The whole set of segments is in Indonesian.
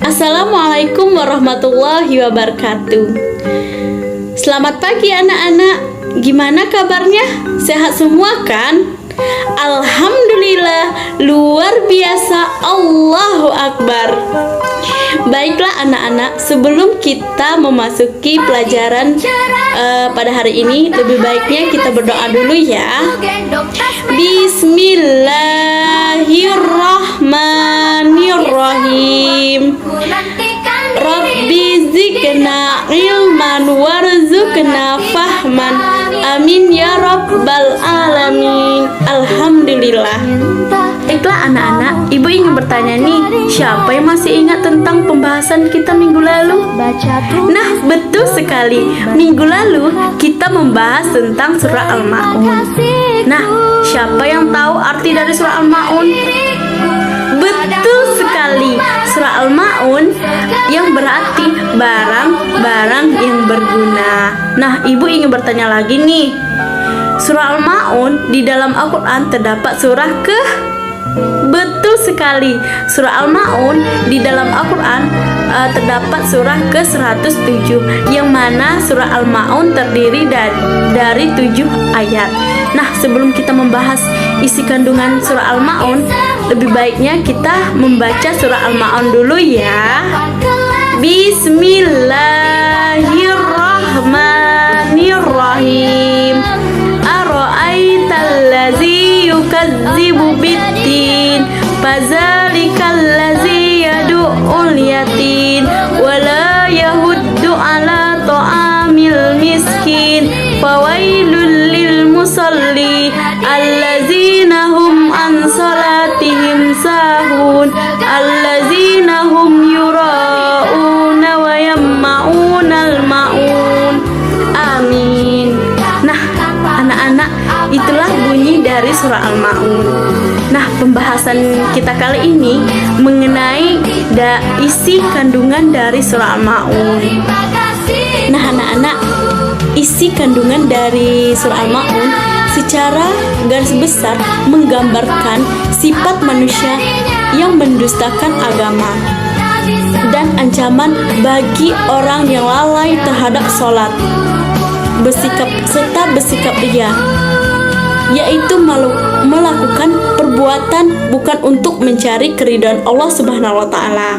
Assalamualaikum warahmatullahi wabarakatuh. Selamat pagi anak-anak. Gimana kabarnya? Sehat semua kan? Alhamdulillah, luar biasa, Allahu Akbar. Baiklah anak-anak, sebelum kita memasuki pelajaran pada hari ini, lebih baiknya kita berdoa dulu ya. Bismillahirrahmanirrahim. Rabbi zidna ilman warzuqna fahman. Amin ya rabbal alamin. Alhamdulillah. Baiklah anak-anak, ibu ingin bertanya nih, siapa yang masih ingat tentang pembahasan kita minggu lalu? Nah, betul sekali. Minggu lalu kita membahas tentang surah Al-Ma'un. Nah, siapa yang tahu arti dari surah Al-Ma'un? Betul sekali. Surah Al-Ma'un yang berarti barang-barang yang berguna. Nah, ibu ingin bertanya lagi nih. Surah Al-Ma'un di dalam Al-Quran terdapat surah ke? Betul sekali. Surah Al-Ma'un di dalam Al-Quran terdapat surah ke-107, yang mana surah Al-Ma'un terdiri dari 7 ayat. Nah, sebelum kita membahas isi kandungan surah Al-Ma'un, lebih baiknya kita membaca surah Al-Ma'un dulu ya. Bismillahirrahmanirrahim. Ara'aitallazi yukadzibu biddin, fadzalikallazi yad'ul yatim wala yahuddu ala ta'amil miskin, fawailul lil musalli allazina hum an salatihim sahun allazina hum yura'una wa yamma'unal ma'un. Amin. Nah, anak-anak, itulah bunyi dari surah Al-Ma'un. Nah, pembahasan kita kali ini mengenai isi kandungan dari surah Al-Ma'un. Nah, anak-anak, isi kandungan dari surah Al-Ma'un secara garis besar menggambarkan sifat manusia yang mendustakan agama dan ancaman bagi orang yang lalai terhadap sholat, bersikap ria, yaitu melakukan perbuatan bukan untuk mencari keridhaan Allah Subhanahu wa Ta'ala,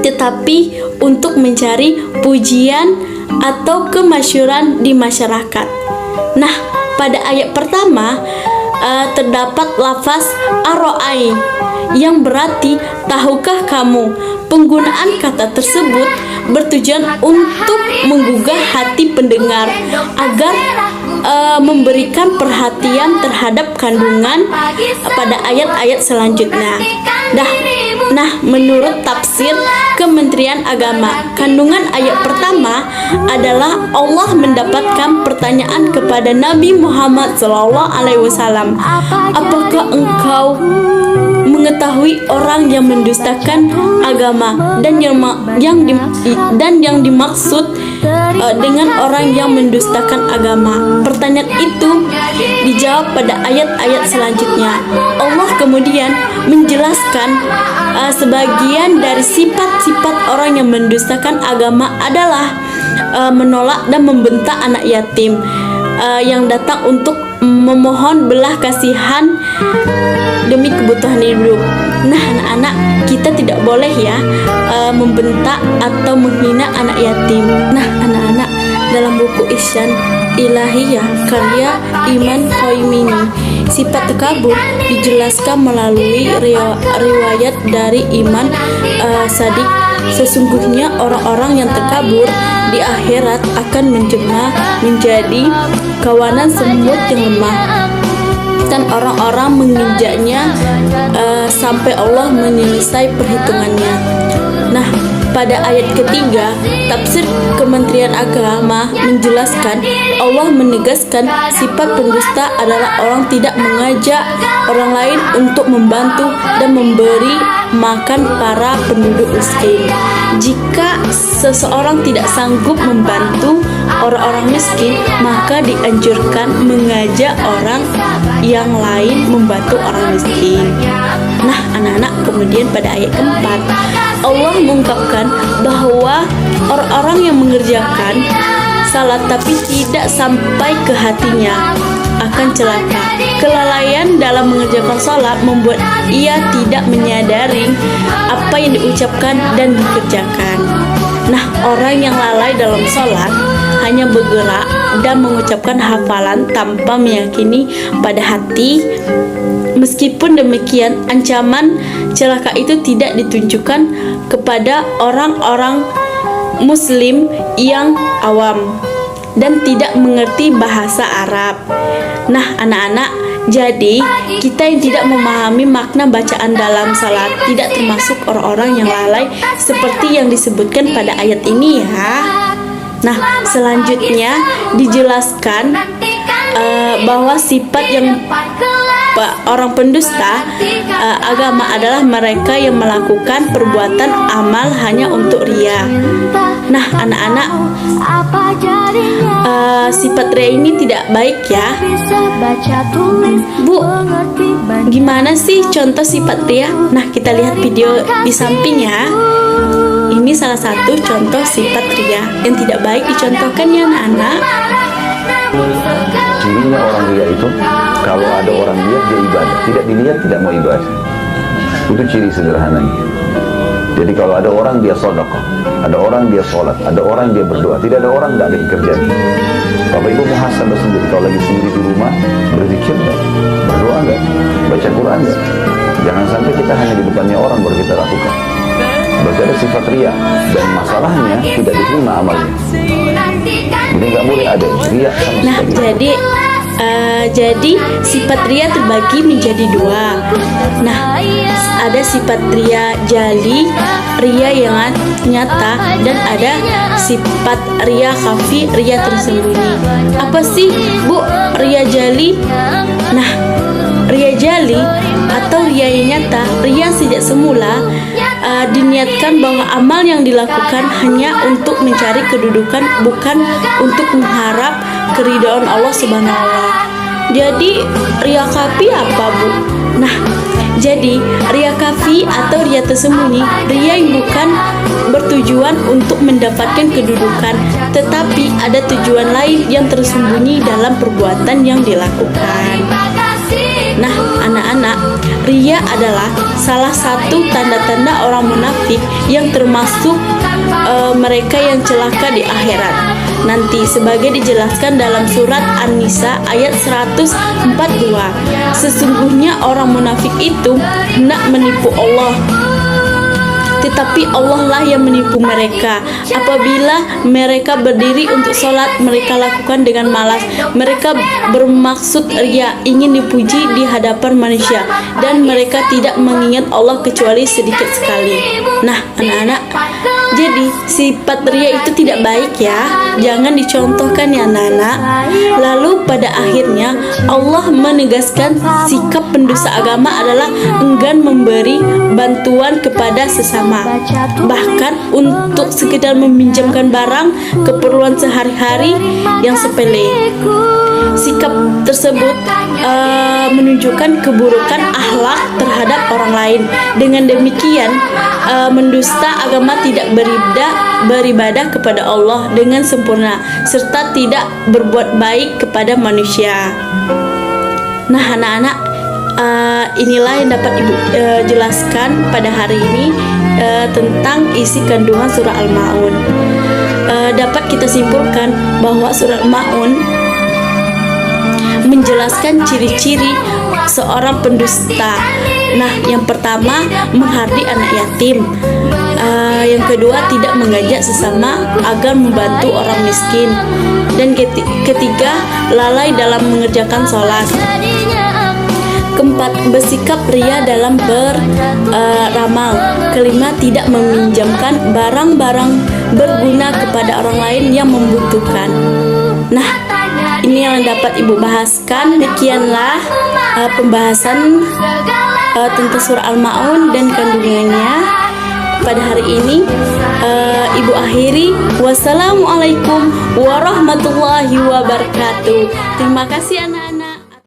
tetapi untuk mencari pujian atau kemasyhuran di masyarakat. Nah, pada ayat pertama terdapat lafaz aro'ai yang berarti tahukah kamu. Penggunaan kata tersebut bertujuan untuk menggugah hati pendengar agar memberikan perhatian terhadap kandungan pada ayat-ayat selanjutnya. Nah, menurut tafsir Kementerian Agama, kandungan ayat pertama adalah Allah mendapatkan pertanyaan kepada Nabi Muhammad SAW, apakah engkau mengetahui orang yang mendustakan agama dan yang dimaksud dengan orang yang mendustakan agama? Pertanyaan itu dijawab pada ayat-ayat selanjutnya. Allah kemudian menjelaskan sebagian dari sifat-sifat orang yang mendustakan agama adalah menolak dan membentak anak yatim yang datang untuk memohon belas kasihan demi kebutuhan hidup. Nah, anak-anak, kita tidak boleh ya membentak atau menghina anak yatim. Nah, anak-anak, dalam buku Ihsan Ilahiyah karya Iman Khoimini, sifat takabur dijelaskan melalui riwayat dari Iman Sadiq. Sesungguhnya orang-orang yang takabur di akhirat akan menjelma menjadi kawanan semut yang lemah, dan orang-orang menginjaknya sampai Allah menyelesai perhitungannya. Nah, pada ayat ketiga, tafsir Kementerian Agama menjelaskan Allah menegaskan sifat pendusta adalah orang tidak mengajak orang lain untuk membantu dan memberi makan para penduduk miskin. Jika seseorang tidak sanggup membantu orang-orang miskin, maka dianjurkan mengajak orang yang lain membantu orang miskin. Nah, anak-anak, kemudian pada ayat keempat, Allah mengungkapkan bahwa orang-orang yang mengerjakan salat tapi tidak sampai ke hatinya akan celaka. Kelalaian dalam mengerjakan salat membuat ia tidak menyadari apa yang diucapkan dan dikerjakan. Nah, orang yang lalai dalam salat hanya bergerak dan mengucapkan hafalan tanpa meyakini pada hati. Meskipun demikian, ancaman celaka itu tidak ditunjukkan kepada orang-orang Muslim yang awam dan tidak mengerti bahasa Arab. Nah, anak-anak, jadi kita yang tidak memahami makna bacaan dalam salat tidak termasuk orang-orang yang lalai seperti yang disebutkan pada ayat ini ya. Nah, selanjutnya dijelaskan bahwa sifat yang orang pendusta agama adalah mereka yang melakukan perbuatan amal hanya untuk ria. Nah, anak-anak, sifat ria ini tidak baik ya. Bu, gimana sih contoh sifat ria? Nah, kita lihat video di samping ya. Ini salah satu contoh sifat ria yang tidak baik dicontohkan ya anak-anak. Cirinya orang ria itu, kalau ada orang lihat dia ibadah, tidak dilihat tidak mau ibadah. Itu ciri sederhananya. Jadi kalau ada orang dia sedekah, ada orang dia sholat, ada orang dia berdoa, tidak ada orang tidak ada dikerjain. Bapak Ibu muhasabah sendiri, kalau lagi sendiri di rumah, berzikir enggak? Berdoa enggak? Baca Quran enggak? Jangan sampai kita hanya di depannya orang baru kita lakukan. Berarti ada sifat ria, dan masalahnya tidak diterima amalnya. Jadi nggak boleh ada ria sama Nah, jadi sifat ria terbagi menjadi dua. Nah, ada sifat ria jali, ria yang nyata, dan ada sifat ria khafi, ria tersembunyi. Apa sih, Bu, ria jali? Nah, ria jali atau ria yang nyata, ria sejak semula diniatkan bahwa amal yang dilakukan hanya untuk mencari kedudukan, bukan untuk mengharap keridhaan Allah Subhanahu wa Ta'ala. Jadi ria kafi apa, Bu? Nah, jadi ria kafi atau ria tersembunyi, ria yang bukan bertujuan untuk mendapatkan kedudukan, tetapi ada tujuan lain yang tersembunyi dalam perbuatan yang dilakukan. Nah, anak-anak, ria adalah salah satu tanda-tanda orang munafik yang termasuk mereka yang celaka di akhirat. Nanti sebagai dijelaskan dalam surat An-Nisa ayat 142. Sesungguhnya orang munafik itu hendak menipu Allah, tetapi Allah lah yang menipu mereka. Apabila mereka berdiri untuk sholat, mereka lakukan dengan malas. Mereka bermaksud ria, ingin dipuji di hadapan manusia, dan mereka tidak mengingat Allah kecuali sedikit sekali. Nah, anak-anak, jadi sifat ria itu tidak baik ya. Jangan dicontohkan ya anak-anak. Lalu pada akhirnya Allah menegaskan sikap pendosa agama adalah enggan memberi bantuan kepada sesama, bahkan untuk sekedar meminjamkan barang keperluan sehari-hari yang sepele. Sikap tersebut menunjukkan keburukan akhlak terhadap orang lain. Dengan demikian, mendusta agama tidak beribadah kepada Allah dengan sempurna, serta tidak berbuat baik kepada manusia. Nah, anak-anak, inilah yang dapat Ibu jelaskan pada hari ini tentang isi kandungan surah Al-Ma'un. Dapat kita simpulkan bahwa surah Al-Ma'un menjelaskan ciri-ciri seorang pendusta. Nah, yang pertama, menghardi anak yatim. Yang kedua, tidak mengajak sesama agar membantu orang miskin. Dan ketiga, lalai dalam mengerjakan sholat. Keempat, bersikap ria dalam beramal. Kelima, tidak meminjamkan barang-barang berguna kepada orang lain yang membutuhkan. Nah, ini yang dapat Ibu bahaskan. Demikianlah pembahasan tentang surah Al-Ma'un dan kandungannya pada hari ini. Ibu akhiri, wassalamualaikum warahmatullahi wabarakatuh. Terima kasih anak.